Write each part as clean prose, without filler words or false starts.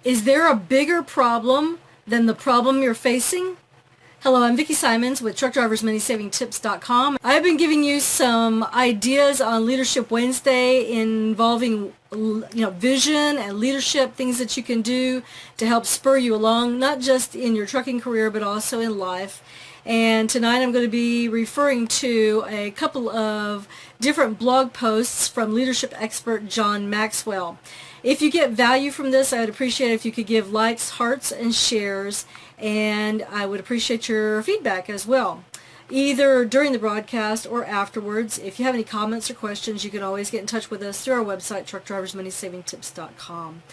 Is there a bigger problem than the problem you're facing? Hello, I'm Vicki Simons with TruckDriversMoneySavingTips.com. I've been giving you some ideas on Leadership Wednesday involving vision and leadership, things that you can do to help spur you along, not just in your trucking career, but also in life. And tonight I'm going to be referring to a couple of different blog posts from leadership expert John Maxwell. If you get value from this, I would appreciate it if you could give likes, hearts, and shares, and I would appreciate your feedback as well, either during the broadcast or afterwards. If you have any comments or questions, you can always get in touch with us through our website, TruckDriversMoneySavingTips.com.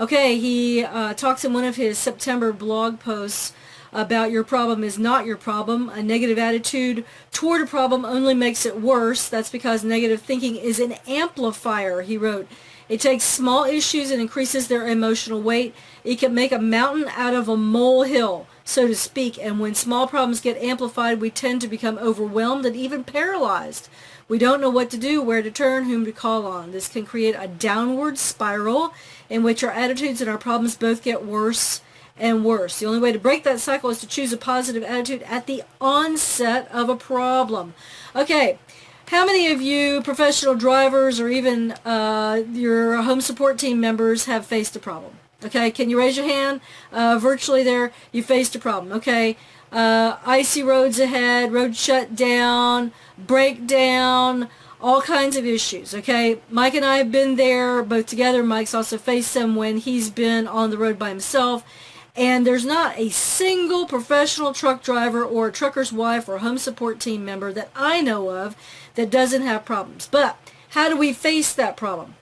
Okay, he talks in one of his September blog posts about your problem is not your problem. A negative attitude toward a problem only makes it worse. That's because negative thinking is an amplifier, he wrote. It takes small issues and increases their emotional weight. It can make a mountain out of a molehill, so to speak. And when small problems get amplified, we tend to become overwhelmed and even paralyzed. We don't know what to do, where to turn, whom to call on. This can create a downward spiral in which our attitudes and our problems both get worse and worse. The only way to break that cycle is to choose a positive attitude at the onset of a problem. Okay. How many of you professional drivers or even your home support team members have faced a problem? Okay, can you raise your hand? Virtually there, you faced a problem. Okay, icy roads ahead, road shut down, breakdown, all kinds of issues. Okay, Mike and I have been there both together. Mike's also faced them when he's been on the road by himself. And there's not a single professional truck driver or trucker's wife or home support team member that I know of that doesn't have problems. But how do we face that problem?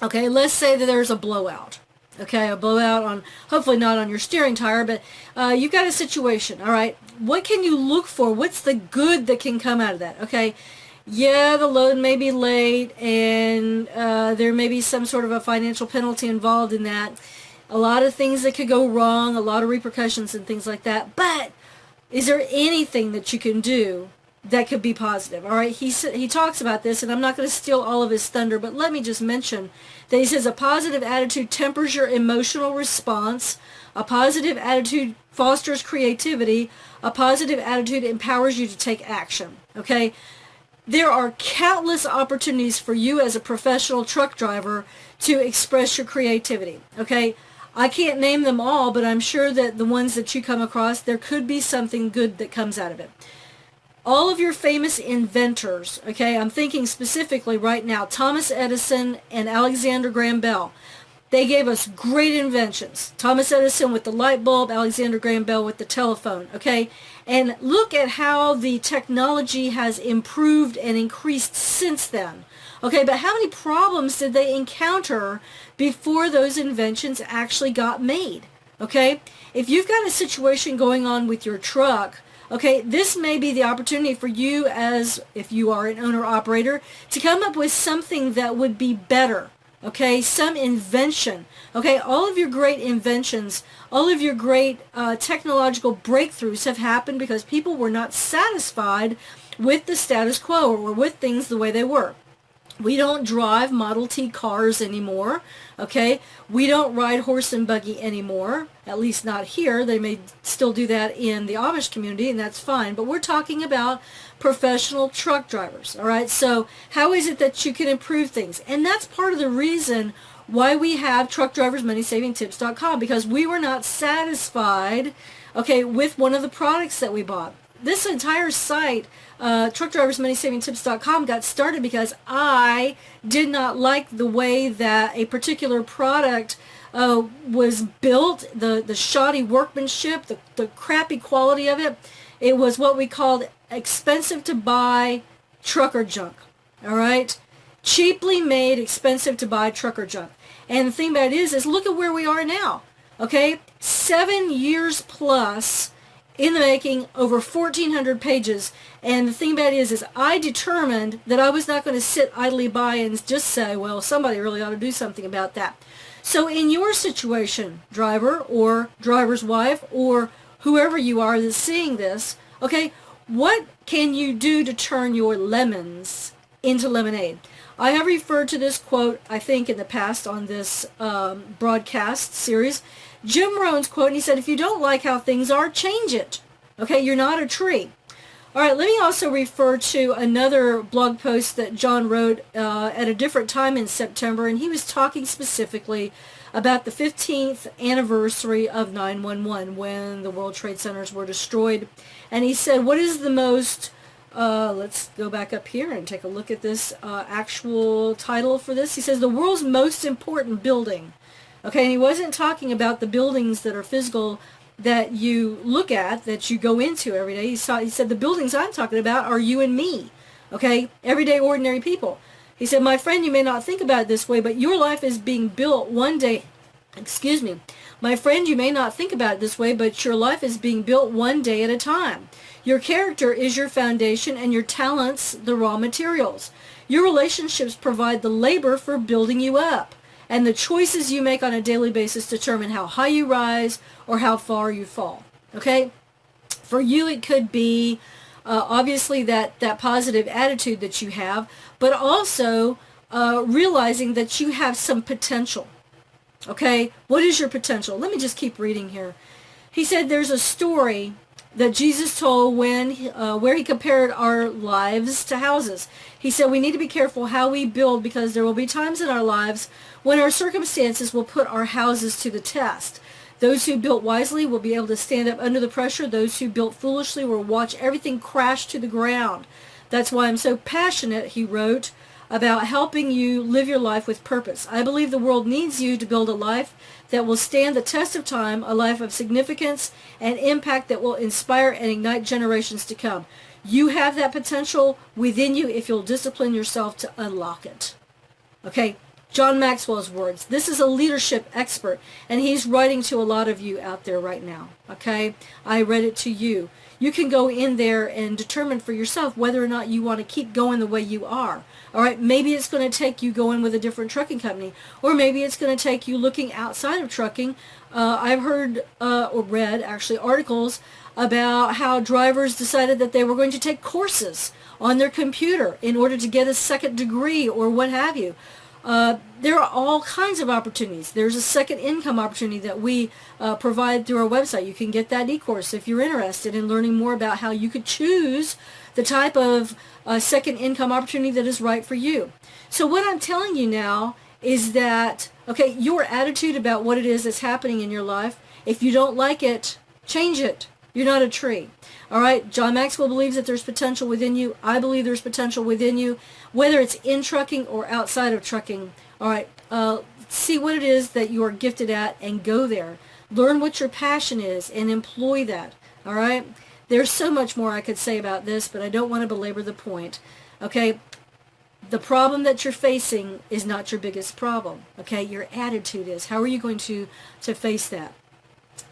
Okay, let's say that there's a blowout. Okay, a blowout on, hopefully not on your steering tire, but you've got a situation. All right, what can you look for? What's the good that can come out of that? Okay, yeah, the load may be late and there may be some sort of a financial penalty involved in that. A lot of things that could go wrong, a lot of repercussions and things like that. But is there anything that you can do that could be positive? All right, he talks about this, and I'm not going to steal all of his thunder, but let me just mention that he says a positive attitude tempers your emotional response. A positive attitude fosters creativity. A positive attitude empowers you to take action. Okay? There are countless opportunities for you as a professional truck driver to express your creativity. Okay? I can't name them all, but I'm sure that the ones that you come across, there could be something good that comes out of it. All of your famous inventors, okay, I'm thinking specifically right now, Thomas Edison and Alexander Graham Bell. They gave us great inventions. Thomas Edison with the light bulb, Alexander Graham Bell with the telephone, okay? And look at how the technology has improved and increased since then. Okay, but how many problems did they encounter before those inventions actually got made? Okay, if you've got a situation going on with your truck, okay, this may be the opportunity for you, as if you are an owner-operator, to come up with something that would be better. Okay, some invention. Okay, all of your great inventions, all of your great technological breakthroughs have happened because people were not satisfied with the status quo or with things the way they were. We don't drive Model T cars anymore, okay? We don't ride horse and buggy anymore, at least not here. They may still do that in the Amish community, and that's fine. But we're talking about professional truck drivers, all right? So how is it that you can improve things? And that's part of the reason why we have TruckDriversMoneySavingTips.com, because we were not satisfied, okay, with one of the products that we bought. This entire site, TruckDriversMoneySavingTips.com, got started because I did not like the way that a particular product was built, the shoddy workmanship, the crappy quality of it. It was what we called expensive to buy trucker junk, all right? Cheaply made, expensive to buy trucker junk. And the thing about it is look at where we are now, okay? 7 years plus in the making, over 1,400 pages. And the thing about it is I determined that I was not going to sit idly by and just say, well, somebody really ought to do something about that. So in your situation, driver or driver's wife or whoever you are that's seeing this, okay, what can you do to turn your lemons into lemonade. I have referred to this quote, I think, in the past on this broadcast series. Jim Rohn's quote, and he said, if you don't like how things are, change it. Okay, you're not a tree. All right, let me also refer to another blog post that John wrote at a different time in September, and he was talking specifically about the 15th anniversary of 9/11 when the World Trade Centers were destroyed. And he said, what is the most, let's go back up here and take a look at this actual title for this. He says, the world's most important building. Okay, and he wasn't talking about the buildings that are physical that you look at, that you go into every day. He said, the buildings I'm talking about are you and me, okay, everyday ordinary people. He said, my friend, you may not think about it this way, but your life is being built one day, excuse me, my friend, you may not think about it this way, but your life is being built one day at a time. Your character is your foundation and your talents the raw materials. Your relationships provide the labor for building you up. And the choices you make on a daily basis determine how high you rise or how far you fall. Okay? For you, it could be obviously that positive attitude that you have, but also realizing that you have some potential. Okay? What is your potential? Let me just keep reading here. He said there's a story that Jesus told where he compared our lives to houses. He said we need to be careful how we build because there will be times in our lives when our circumstances will put our houses to the test. Those who built wisely will be able to stand up under the pressure. Those who built foolishly will watch everything crash to the ground. That's why I'm so passionate, he wrote, about helping you live your life with purpose. I believe the world needs you to build a life that will stand the test of time, a life of significance and impact that will inspire and ignite generations to come. You have that potential within you if you'll discipline yourself to unlock it. Okay, John Maxwell's words. This is a leadership expert, and he's writing to a lot of you out there right now. Okay, I read it to you. You can go in there and determine for yourself whether or not you want to keep going the way you are. All right, maybe it's going to take you going with a different trucking company, or maybe it's going to take you looking outside of trucking. I've heard or read actually articles about how drivers decided that they were going to take courses on their computer in order to get a second degree or what have you. There are all kinds of opportunities. There's a second income opportunity that we provide through our website. You can get that e-course if you're interested in learning more about how you could choose the type of second income opportunity that is right for you. So what I'm telling you now is that, okay, your attitude about what it is that's happening in your life, if you don't like it, change it. You're not a tree. All right, John Maxwell believes that there's potential within you. I believe there's potential within you, whether it's in trucking or outside of trucking. All right, see what it is that you are gifted at and go there. Learn what your passion is and employ that. All right, there's so much more I could say about this, but I don't want to belabor the point. Okay, the problem that you're facing is not your biggest problem. Okay, your attitude is. How are you going to face that?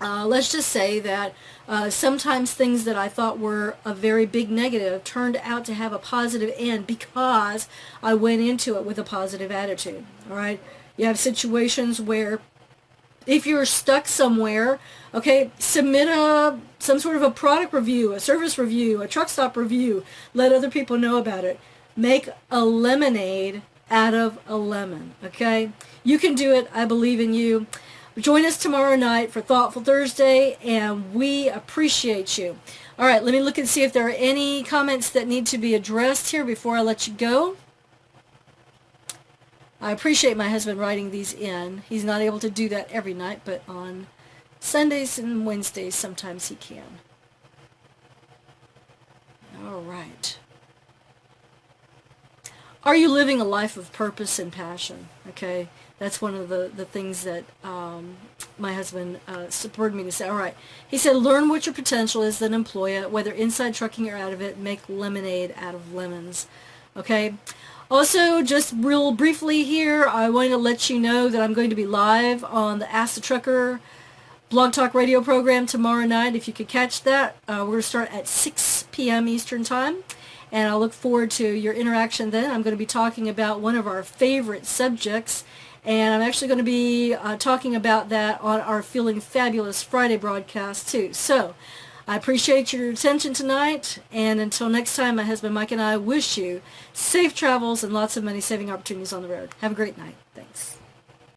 Let's just say that sometimes things that I thought were a very big negative turned out to have a positive end because I went into it with a positive attitude. All right, you have situations where if you're stuck somewhere, okay, submit some sort of a product review, a service review, a truck stop review. Let other people know about it. Make a lemonade out of a lemon. Okay, you can do it. I believe in you. Join us tomorrow night for Thoughtful Thursday, and we appreciate you. All right, let me look and see if there are any comments that need to be addressed here before I let you go. I appreciate my husband writing these in. He's not able to do that every night, but on Sundays and Wednesdays, sometimes he can. All right. Are you living a life of purpose and passion? Okay. That's one of the things that my husband supported me to say. All right. He said, learn what your potential is, then employ it, whether inside trucking or out of it. Make lemonade out of lemons. Okay. Also, just real briefly here, I wanted to let you know that I'm going to be live on the Ask the Trucker Blog Talk radio program tomorrow night. If you could catch that, we're going to start at 6 p.m. Eastern Time. And I'll look forward to your interaction then. I'm going to be talking about one of our favorite subjects. And I'm actually going to be talking about that on our Feeling Fabulous Friday broadcast too. So I appreciate your attention tonight, and until next time, my husband Mike and I wish you safe travels and lots of money saving opportunities on the road. Have a great night. Thanks.